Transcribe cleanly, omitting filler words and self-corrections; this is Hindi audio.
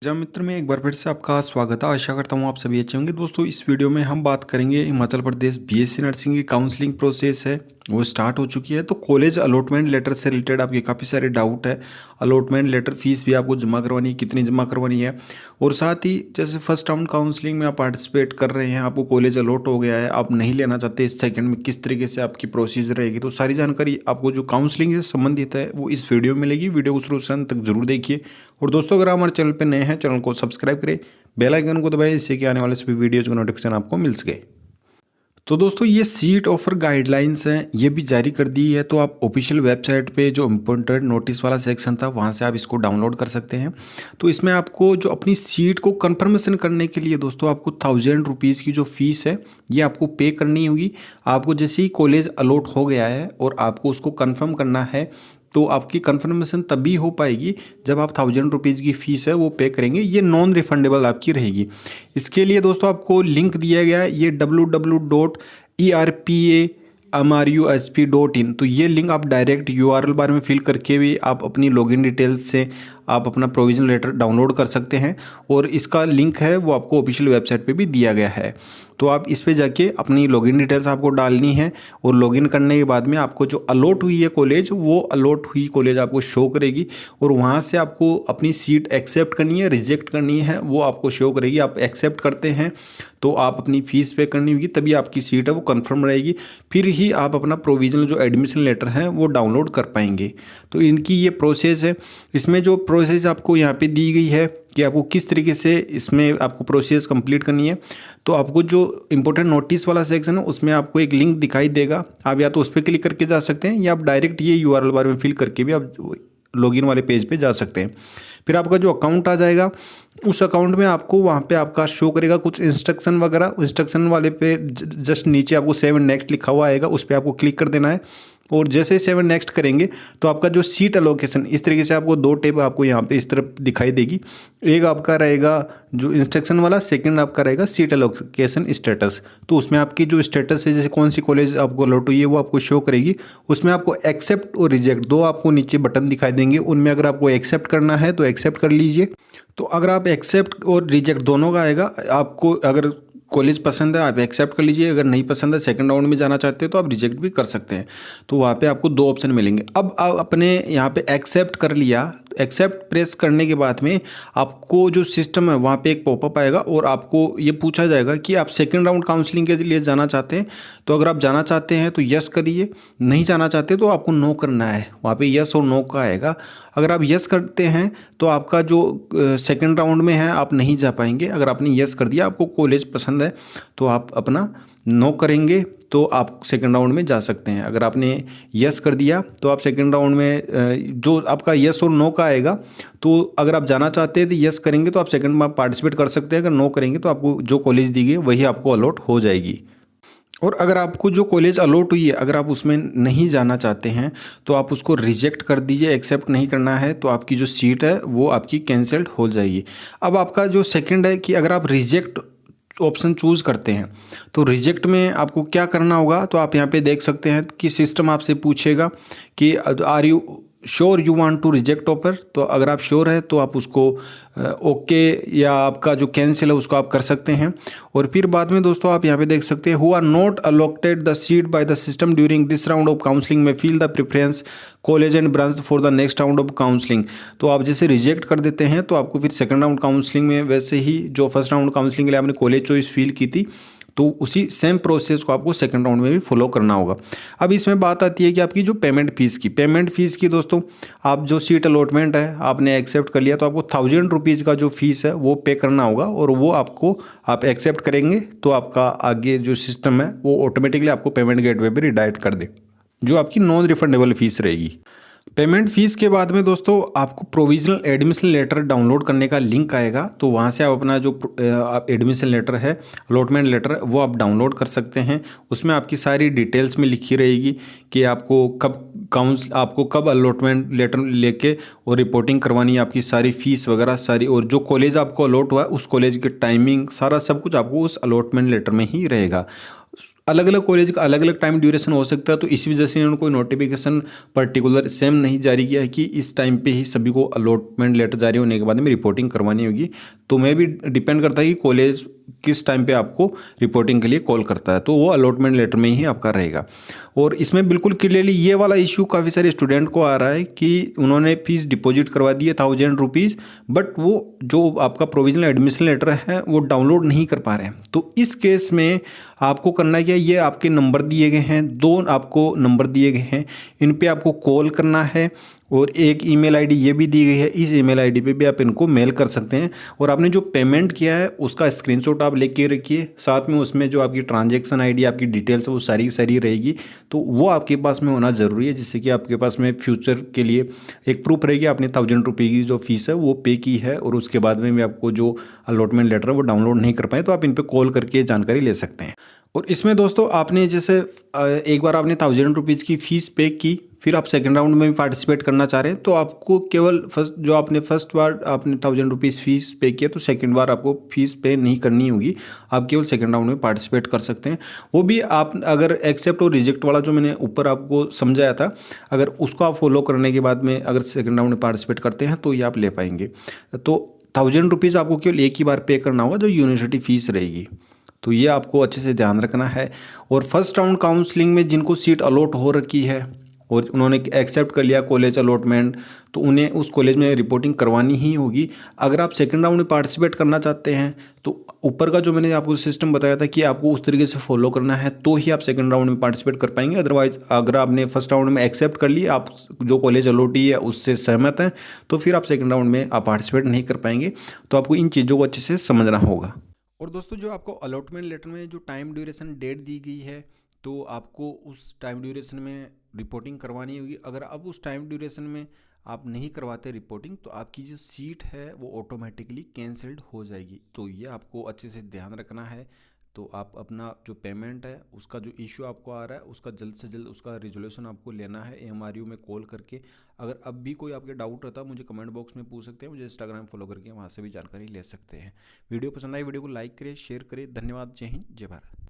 जब मित्र में एक बार फिर से आपका स्वागत है। आशा करता हूँ आप सभी अच्छे होंगे। दोस्तों इस वीडियो में हम बात करेंगे हिमाचल प्रदेश बीएससी नर्सिंग की काउंसलिंग प्रोसेस है वो स्टार्ट हो चुकी है। तो कॉलेज अलॉटमेंट लेटर से रिलेटेड आपके काफ़ी सारे डाउट है। अलॉटमेंट लेटर फीस भी आपको जमा करवानी है, कितनी जमा करवानी है, और साथ ही जैसे फर्स्ट राउंड काउंसलिंग में आप पार्टिसिपेट कर रहे हैं, आपको कॉलेज अलॉट हो गया है, आप नहीं लेना चाहते इस सेकंड में, किस तरीके से आपकी प्रोसीजर रहेगी। तो सारी जानकारी आपको जो काउंसलिंग से संबंधित है वो इस वीडियो में मिलेगी। वीडियो को शुरू से अंत तक जरूर देखिए। और दोस्तों अगर हमारे चैनल पर नए हैं, चैनल को सब्सक्राइब करें, बेल आइकन को दबाएं, इससे कि आने वाले सभी वीडियोज का नोटिफिकेशन आपको मिल सके। तो दोस्तों ये सीट ऑफर गाइडलाइंस हैं, ये भी जारी कर दी है। तो आप ऑफिशियल वेबसाइट पे जो इम्पोर्टेंट नोटिस वाला सेक्शन था वहाँ से आप इसको डाउनलोड कर सकते हैं। तो इसमें आपको जो अपनी सीट को कंफर्मेशन करने के लिए दोस्तों आपको 1000 रुपीज़ की जो फीस है ये आपको पे करनी होगी। आपको जैसे ही कॉलेज अलॉट हो गया है और आपको उसको कन्फर्म करना है तो आपकी कन्फर्मेशन तभी हो पाएगी जब आप 1000 रुपीज़ की फ़ीस है वो पे करेंगे। ये नॉन रिफंडेबल आपकी रहेगी। इसके लिए दोस्तों आपको लिंक दिया गया है, ये www.erpamrusp.in। तो ये लिंक आप डायरेक्ट URL बार में फिल करके भी आप अपनी लॉगिन डिटेल्स से आप अपना प्रोविजनल लेटर डाउनलोड कर सकते हैं। और इसका लिंक है वो आपको ऑफिशियल वेबसाइट पे भी दिया गया है। तो आप इस पे जाके अपनी लॉगिन डिटेल्स आपको डालनी है और लॉगिन करने के बाद में आपको जो अलॉट हुई है कॉलेज, वो अलॉट हुई कॉलेज आपको शो करेगी और वहाँ से आपको अपनी सीट एक्सेप्ट करनी है, रिजेक्ट करनी है, वो आपको शो करेगी। आप एक्सेप्ट करते हैं तो आप अपनी फ़ीस पे करनी होगी, तभी आपकी सीट है वो कंफर्म रहेगी। फिर ही आप अपना प्रोविजनल जो एडमिशन लेटर है वो डाउनलोड कर पाएंगे। तो इनकी ये प्रोसेस है। इसमें जो प्रोसेस आपको यहाँ पे दी गई है कि आपको किस तरीके से इसमें आपको प्रोसेस कंप्लीट करनी है। तो आपको जो इंपॉर्टेंट नोटिस वाला सेक्शन है उसमें आपको एक लिंक दिखाई देगा, आप या तो उस पर क्लिक करके जा सकते हैं या आप डायरेक्ट ये URL बार में फिल करके भी आप लॉगिन वाले पेज पे जा सकते हैं। फिर आपका जो अकाउंट आ जाएगा उस अकाउंट में आपको वहाँ पे आपका शो करेगा कुछ इंस्ट्रक्शन वगैरह। इंस्ट्रक्शन वाले पे जस्ट नीचे आपको 7 नेक्स्ट लिखा हुआ आएगा, उस पर आपको क्लिक कर देना है। और जैसे 7 नेक्स्ट करेंगे तो आपका जो सीट अलोकेशन इस तरीके से आपको 2 टैब आपको यहाँ पे इस तरफ दिखाई देगी। एक आपका रहेगा जो इंस्ट्रक्शन वाला, सेकंड आपका रहेगा सीट अलोकेशन स्टेटस। तो उसमें आपकी जो स्टेटस है, जैसे कौन सी कॉलेज आपको अलॉट हुई है वो आपको शो करेगी। उसमें आपको एक्सेप्ट और रिजेक्ट दो आपको नीचे बटन दिखाई देंगे, उनमें अगर आपको एक्सेप्ट करना है तो एक्सेप्ट कर लीजिए। तो अगर आप एक्सेप्ट और रिजेक्ट दोनों का आएगा, आपको अगर कॉलेज पसंद है आप एक्सेप्ट कर लीजिए, अगर नहीं पसंद है सेकंड राउंड में जाना चाहते हैं तो आप रिजेक्ट भी कर सकते हैं। तो वहाँ पे आपको 2 ऑप्शन मिलेंगे। अब आप अपने यहाँ पे एक्सेप्ट कर लिया, एक्सेप्ट प्रेस करने के बाद में आपको जो सिस्टम है वहाँ पे एक पॉपअप आएगा और आपको ये पूछा जाएगा कि आप सेकंड राउंड काउंसलिंग के लिए जाना चाहते हैं। तो अगर आप जाना चाहते हैं तो यस करिए, नहीं जाना चाहते तो आपको नो करना है। वहाँ पे यस और नो का आएगा। अगर आप यस करते हैं तो आपका जो सेकंड राउंड में है आप नहीं जा पाएंगे। अगर आपने यस कर दिया, आपको कॉलेज पसंद है, तो आप अपना नो करेंगे तो आप सेकंड राउंड में जा सकते हैं। अगर आपने यस कर दिया तो आप सेकंड राउंड में जो आपका यस और नो का आएगा, तो अगर आप जाना चाहते हैं तो यस करेंगे तो आप सेकंड में पार्टिसिपेट कर सकते हैं। अगर नो करेंगे तो आपको जो कॉलेज दी गई वही आपको अलॉट हो जाएगी। और अगर आपको जो कॉलेज अलॉट हुई है अगर आप उसमें नहीं जाना चाहते हैं तो आप उसको रिजेक्ट कर दीजिए, एक्सेप्ट नहीं करना है, तो आपकी जो सीट है वो आपकी कैंसिल्ड हो जाएगी। अब आपका जो सेकंड है कि अगर आप रिजेक्ट ऑप्शन चूज़ करते हैं तो रिजेक्ट में आपको क्या करना होगा। तो आप यहाँ पे देख सकते हैं कि सिस्टम आपसे पूछेगा कि are you sure you want to reject offer. तो अगर आप श्योर है तो आप उसको ओके या आपका जो कैंसिल है उसको आप कर सकते हैं। और फिर बाद में दोस्तों आप यहाँ पे देख सकते हैं who are not allotted the seat by the system during this round of counselling में fill the preference college and branch for the next round of counselling. तो आप जैसे रिजेक्ट कर देते हैं तो आपको फिर सेकंड राउंड काउंसलिंग में वैसे ही जो फर्स्ट राउंड काउंसलिंग के लिए आपने कॉलेज चॉइस फील की थी तो उसी सेम प्रोसेस को आपको सेकंड राउंड में भी फॉलो करना होगा। अब इसमें बात आती है कि आपकी जो पेमेंट फ़ीस की दोस्तों, आप जो सीट अलॉटमेंट है आपने एक्सेप्ट कर लिया तो आपको 1000 रुपीज़ का जो फीस है वो पे करना होगा। और वो आपको आप एक्सेप्ट करेंगे तो आपका आगे जो सिस्टम है वो ऑटोमेटिकली आपको पेमेंट गेटवे पर रिडायरेक्ट कर दे, जो आपकी नॉन रिफंडेबल फीस रहेगी। पेमेंट फ़ीस के बाद में दोस्तों आपको प्रोविजनल एडमिशन लेटर डाउनलोड करने का लिंक आएगा। तो वहाँ से आप अपना जो एडमिशन लेटर है, अलॉटमेंट लेटर है, वो आप डाउनलोड कर सकते हैं। उसमें आपकी सारी डिटेल्स में लिखी रहेगी कि आपको कब अलॉटमेंट लेटर लेके और रिपोर्टिंग करवानी है, आपकी सारी फीस वगैरह सारी, और जो कॉलेज आपको अलॉट हुआ है उस कॉलेज की टाइमिंग, सारा सब कुछ आपको उस अलॉटमेंट लेटर में ही रहेगा। अलग अलग कॉलेज का अलग अलग टाइम ड्यूरेशन हो सकता है, तो इसी वजह से इन्होंने कोई नोटिफिकेशन पर्टिकुलर सेम नहीं जारी किया है कि इस टाइम पे ही सभी को अलॉटमेंट लेटर जारी होने के बाद में रिपोर्टिंग करवानी होगी। तो मैं भी डिपेंड करता है कि कॉलेज किस टाइम पे आपको रिपोर्टिंग के लिए कॉल करता है, तो वो अलॉटमेंट लेटर में ही आपका रहेगा। और इसमें बिल्कुल क्लियरली ये वाला इशू काफ़ी सारे स्टूडेंट को आ रहा है कि उन्होंने फीस डिपॉजिट करवा दी है 1000 रुपीज़, बट वो जो आपका प्रोविजनल एडमिशन लेटर है वो डाउनलोड नहीं कर पा रहे हैं। तो इस केस में आपको करना क्या है, ये आपके नंबर दिए गए हैं, 2 आपको नंबर दिए गए हैं, इन पे आपको कॉल करना है और एक ईमेल आईडी ये भी दी गई है, इस ईमेल आईडी पे भी आप इनको मेल कर सकते हैं। और आपने जो पेमेंट किया है उसका स्क्रीनशॉट आप लेके रखिए, साथ में उसमें जो आपकी ट्रांजैक्शन आईडी आपकी डिटेल्स है वो सारी सारी रहेगी, तो वो आपके पास में होना ज़रूरी है, जिससे कि आपके पास में फ्यूचर के लिए एक प्रूफ रहेगी आपने 1000 रुपये की जो फीस है वो पे की है, और उसके बाद में भी आपको जो अलॉटमेंट लेटर है वो डाउनलोड नहीं कर पाए, तो आप इन पर कॉल करके जानकारी ले सकते हैं। और इसमें दोस्तों आपने जैसे एक बार आपने 1000 रुपीज़ की फ़ीस पे की, फिर आप सेकंड राउंड में भी पार्टिसिपेट करना चाह रहे हैं, तो आपको केवल फर्स्ट बार आपने 1000 रुपीज़ फीस पे किया, तो सेकंड बार आपको फीस पे नहीं करनी होगी, आप केवल सेकंड राउंड में पार्टिसिपेट कर सकते हैं। वो भी आप अगर एक्सेप्ट और रिजेक्ट वाला जो मैंने ऊपर आपको समझाया था, अगर उसको आप फॉलो करने के बाद में अगर सेकंड राउंड में पार्टिसिपेट करते हैं तो ये आप ले पाएंगे। तो 1000 रुपीज़ आपको केवल एक ही बार पे करना होगा, जो यूनिवर्सिटी फ़ीस रहेगी, तो ये आपको अच्छे से ध्यान रखना है। और फर्स्ट राउंड काउंसलिंग में जिनको सीट अलॉट हो रखी है और उन्होंने एक्सेप्ट कर लिया कॉलेज अलॉटमेंट, तो उन्हें उस कॉलेज में रिपोर्टिंग करवानी ही होगी। अगर आप सेकंड राउंड में पार्टिसिपेट करना चाहते हैं तो ऊपर का जो मैंने आपको सिस्टम बताया था कि आपको उस तरीके से फॉलो करना है, तो ही आप सेकंड राउंड में पार्टिसिपेट कर पाएंगे। अदरवाइज अगर आपने फर्स्ट राउंड में एक्सेप्ट कर लिया, आप जो कॉलेज अलॉटी है उससे सहमत हैं, तो फिर आप सेकंड राउंड में आप पार्टिसिपेट नहीं कर पाएंगे। तो आपको इन चीज़ों को अच्छे से समझना होगा। और दोस्तों जो आपको अलॉटमेंट लेटर में जो टाइम ड्यूरेशन डेट दी गई है, तो आपको उस टाइम ड्यूरेशन में रिपोर्टिंग करवानी होगी। अगर अब उस टाइम ड्यूरेशन में आप नहीं करवाते रिपोर्टिंग, तो आपकी जो सीट है वो ऑटोमेटिकली कैंसिल्ड हो जाएगी। तो ये आपको अच्छे से ध्यान रखना है। तो आप अपना जो पेमेंट है उसका जो इशू आपको आ रहा है उसका जल्द से जल्द उसका रिजोल्यूशन आपको लेना है AMRU में कॉल करके। अगर अब भी कोई आपके डाउट रहता है मुझे कमेंट बॉक्स में पूछ सकते हैं, मुझे इंस्टाग्राम फॉलो करके वहाँ से भी जानकारी ले सकते हैं। वीडियो पसंद आई वीडियो को लाइक करें, शेयर करें। धन्यवाद। जय हिंद, जय भारत।